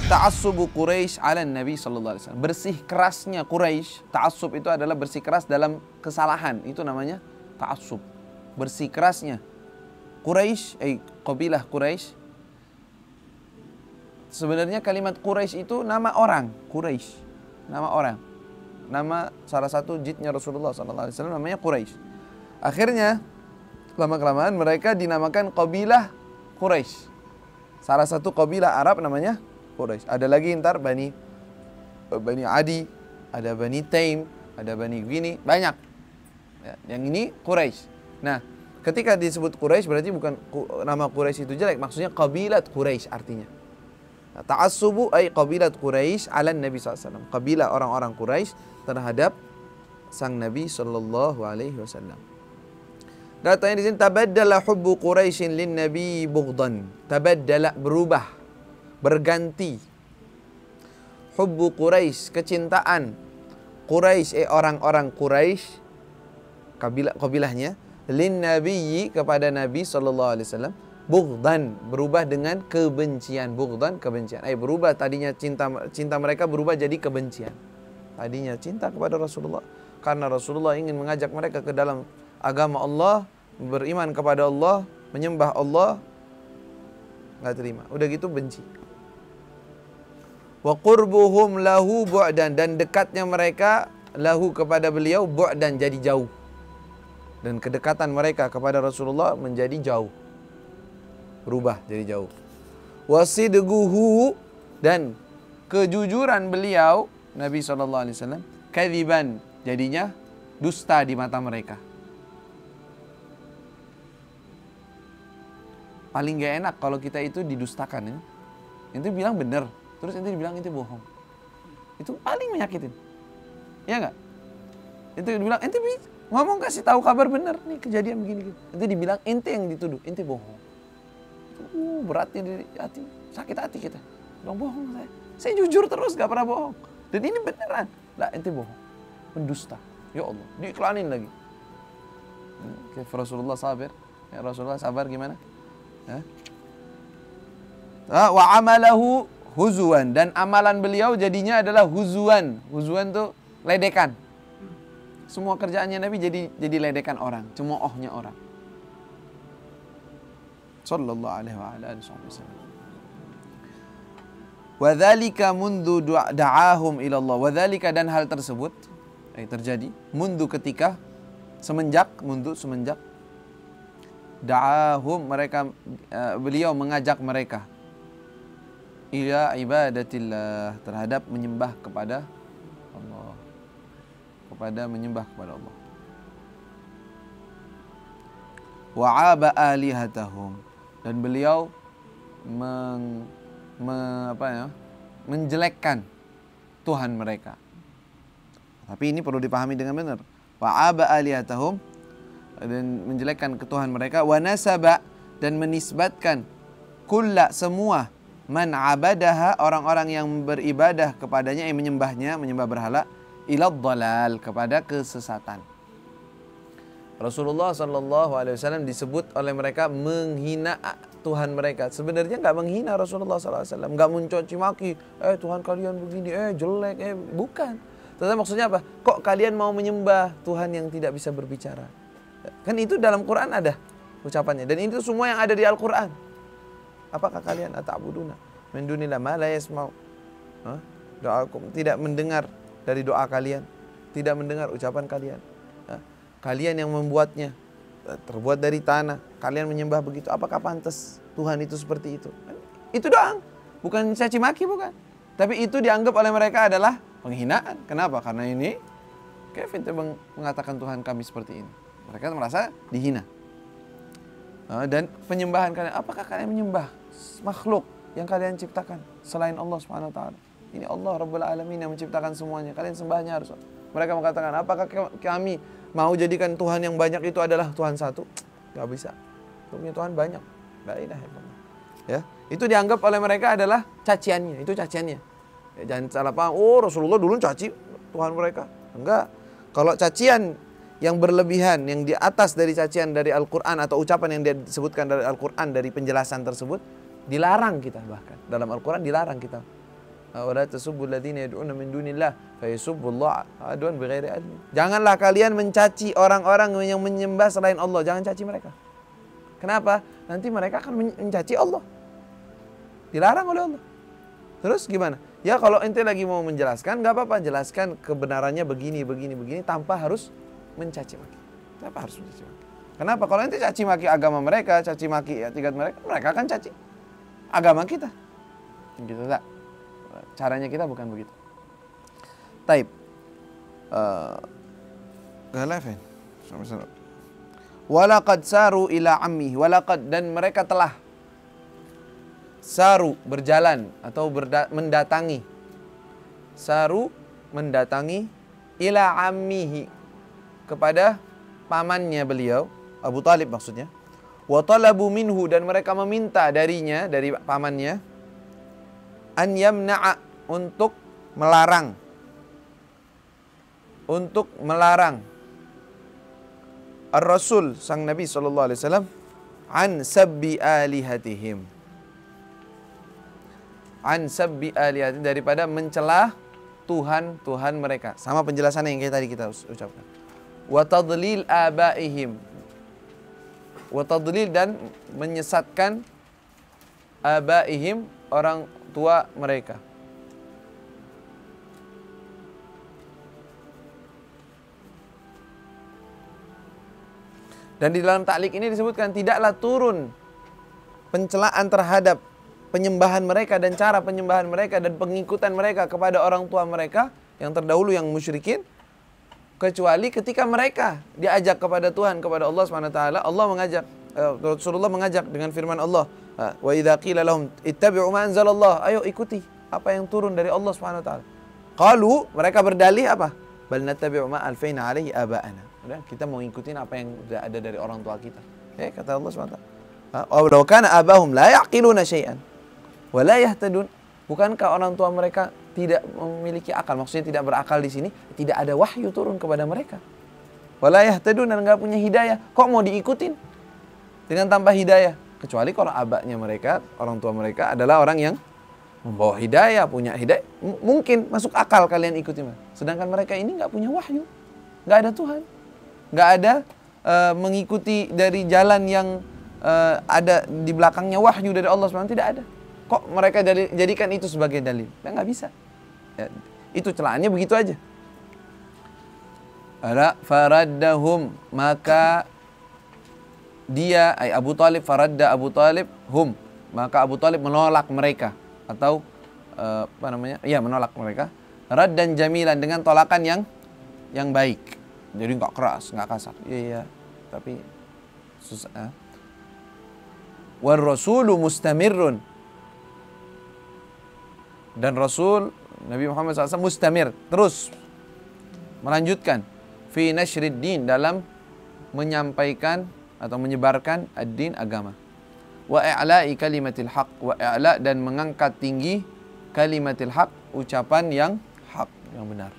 ta'assubu Quraisy 'ala Nabi sallallahu alaihi wasallam. Bersih kerasnya Quraisy, ta'assub itu adalah bersih keras dalam kesalahan. Itu namanya ta'assub. Bersih kerasnya Quraisy, qabilah Quraisy. Sebenarnya kalimat Quraisy itu nama orang, Quraisy. Nama orang. Nama salah satu jidnya Rasulullah sallallahu alaihi wasallam namanya Quraisy. Akhirnya lama-kelamaan mereka dinamakan qabilah Quraisy. Salah satu qabilah Arab namanya Quraisy. Ada lagi ntar Bani Adi, ada Bani Taim, ada Bani gini, banyak. Ya, yang ini Quraisy. Nah, ketika disebut Quraisy berarti bukan nama Quraisy itu jelek, maksudnya qabilat Quraisy artinya. Nah, ta'assubu ay qabilat Quraisy 'ala Nabi SAW. Qabilah orang-orang Quraisy terhadap sang Nabi sallallahu alaihi wasallam. Datanya di sini tabaddala hubbu Quraisyin lin Nabi bughdan. Tabaddala berubah, berganti. Hubbu Quraisy, kecintaan Quraisy, orang-orang Quraisy, kabilahnya, lin Nabiyyi, kepada Nabi sallallahu alaihi wasallam, bughdan, berubah dengan kebencian. Bughdan, kebencian. Berubah, tadinya cinta mereka berubah jadi kebencian. Tadinya cinta kepada Rasulullah karena Rasulullah ingin mengajak mereka ke dalam agama Allah, beriman kepada Allah, menyembah Allah, nggak terima. Udah gitu benci. Wa qurbuhum lahu bu'dan, dan dekatnya mereka lahu kepada beliau bu'dan, jadi jauh. Dan kedekatan mereka kepada Rasulullah menjadi jauh. Berubah jadi jauh. Wa sidguhu, dan kejujuran beliau Nabi SAW kadziban, jadinya dusta di mata mereka. Paling gak enak kalau kita itu didustakan ya. Itu bilang benar, terus itu dibilang itu bohong. Itu paling menyakitin. Ya enggak? Itu dibilang ente ngomong kasih tahu kabar benar nih kejadian begini gitu. Itu dibilang ente yang dituduh, ente bohong. Beratnya di hati, sakit hati kita. Bilang bohong saya. Saya jujur terus gak pernah bohong. Dan ini beneran. Lah ente bohong. Pendusta. Ya Allah, diiklanin lagi. Kayak Rasulullah sabar. Ya Rasulullah sabar gimana? Wa amalahu huzuan, dan amalan beliau jadinya adalah huzuan. Huzuan tuh ledekan. Semua kerjaannya Nabi jadi ledekan orang, cemoohnya orang. Sallallahu alaihi wa alihi wasallam. Wa dzalika mundu da'ahum ila Allah. Wa dzalika, dan hal tersebut terjadi mundu, ketika semenjak da'ahum, mereka beliau mengajak mereka ila ibadatillah, terhadap menyembah kepada Allah, Allah. Wa'aba alihatahum, dan beliau menjelekkan Tuhan mereka. Tapi ini perlu dipahami dengan benar. Wa'aba alihatahum, dan menjelekkan ke Tuhan mereka. Wa nasaba, dan menisbatkan kulla, semua, man abadaha, orang-orang yang beribadah kepadanya, yang menyembahnya, menyembah berhala, ilad dalal, kepada kesesatan. Rasulullah SAW disebut oleh mereka menghina Tuhan mereka. Sebenarnya nggak menghina Rasulullah SAW, nggak mencaci maki, Tuhan kalian begini, jelek, bukan. Tetapi maksudnya apa? Kok kalian mau menyembah Tuhan yang tidak bisa berbicara? Kan itu dalam Quran ada ucapannya, dan itu semua yang ada di Al-Quran. Apakah kalian ata'buduna min dunillah ma la yasma'u doakum, tidak mendengar dari doa kalian, tidak mendengar ucapan kalian. Kalian yang membuatnya, terbuat dari tanah, kalian menyembah begitu. Apakah pantas Tuhan itu seperti itu? Itu doang, bukan caci maki, bukan. Tapi itu dianggap oleh mereka adalah penghinaan. Kenapa? Karena ini Kevin mengatakan Tuhan kami seperti ini. Mereka merasa dihina. Dan penyembahan kalian, apakah kalian menyembah makhluk yang kalian ciptakan selain Allah Subhanahu wa taala? Ini Allah Rabbul Alamin yang menciptakan semuanya. Kalian sembahnya harus. Mereka mengatakan, apakah kami mau jadikan Tuhan yang banyak itu adalah Tuhan satu? Gak bisa. Punya Tuhan banyak. La ilaha illallah. Ya, itu dianggap oleh mereka adalah caciannya. Itu caciannya. Ya, jangan salah paham. Oh, Rasulullah dulu caci Tuhan mereka. Enggak. Kalau cacian yang berlebihan, yang di atas dari cacian dari Al-Quran atau ucapan yang disebutkan dari Al-Quran, dari penjelasan tersebut, dilarang kita, bahkan dalam Al-Quran dilarang kita Wala tasubbu alladziina yad'una min dunillah fayasubbullaha adwan bighairi ilmin. Janganlah kalian mencaci orang-orang yang menyembah selain Allah. Jangan caci mereka. Kenapa? Nanti mereka akan mencaci Allah. Dilarang oleh Allah. Terus gimana? Ya kalau ente lagi mau menjelaskan, nggak apa-apa, jelaskan kebenarannya begini, tanpa harus mencaci maki. Kenapa harus mencaci maki? Kenapa? Kalau ente caci maki agama mereka, caci maki etikat mereka, mereka akan caci agama kita. Gitu tak? Caranya kita bukan begitu. Taib. Galafen. Walaqad saru ila ammi. Walaqad, dan mereka telah saru, berjalan atau mendatangi. Saru, mendatangi, ila ammihi, kepada pamannya beliau, Abu Talib maksudnya. Wa talabu minhu, dan mereka meminta darinya, dari pamannya, an yamna'a, untuk melarang. Untuk melarang Ar-Rasul, sang Nabi SAW, an sabbi alihatihim. An sabbi alihatihim, daripada mencela Tuhan mereka. Sama penjelasannya yang kayak tadi kita ucapkan. Wa tadlil abaihim. Wa tadlil, dan menyesatkan abaihim, orang tua mereka. Dan di dalam ta'liq ini disebutkan tidaklah turun pencelaan terhadap penyembahan mereka dan cara penyembahan mereka dan pengikutan mereka kepada orang tua mereka yang terdahulu, yang musyrikin, kecuali ketika mereka diajak kepada Tuhan, kepada Allah SWT. Allah mengajak, Rasulullah mengajak dengan firman Allah, wa idza qila lahum ittabi'u ma anzalallah, ayo ikuti apa yang turun dari Allah SWT. Qalu, mereka berdalih apa? Bal nattabi'u ma alfaina alaihi aba'ana. Udah, kita mau ngikutin apa yang sudah ada dari orang tua kita. Kata Allah SWT. Walau kana abahum la yaqiluna syai'an wa la yahtadun. Bukankah orang tua mereka tidak memiliki akal? Maksudnya tidak berakal di sini, tidak ada wahyu turun kepada mereka. Wa la yahtadun, dan enggak punya hidayah. Kok mau diikutin dengan tanpa hidayah? Kecuali kalau abahnya mereka, orang tua mereka adalah orang yang membawa hidayah, punya hidayah, mungkin masuk akal kalian ikuti. Sedangkan mereka ini enggak punya wahyu, enggak ada Tuhan, enggak ada mengikuti dari jalan yang ada di belakangnya wahyu dari Allah SWT, tidak ada. Kok mereka jadikan itu sebagai dalil? Nggak bisa. Ya, itu celahannya begitu aja. Faraddahum, maka dia, Abu Talib, faradda Abu Talib hum, maka Abu Talib menolak mereka, atau menolak mereka. Raddan jamilan, dengan tolakan yang baik. Jadi nggak keras, nggak kasar. Iya, tapi susah. War rasulu mustamirrun, dan Rasul Nabi Muhammad SAW mustamir, terus melanjutkan, fi nasyrid din, dalam menyampaikan atau menyebarkan ad-din, agama. Wa i'la'i kalimatil haq, wa i'la', dan mengangkat tinggi kalimatil haq, ucapan yang hak, yang benar.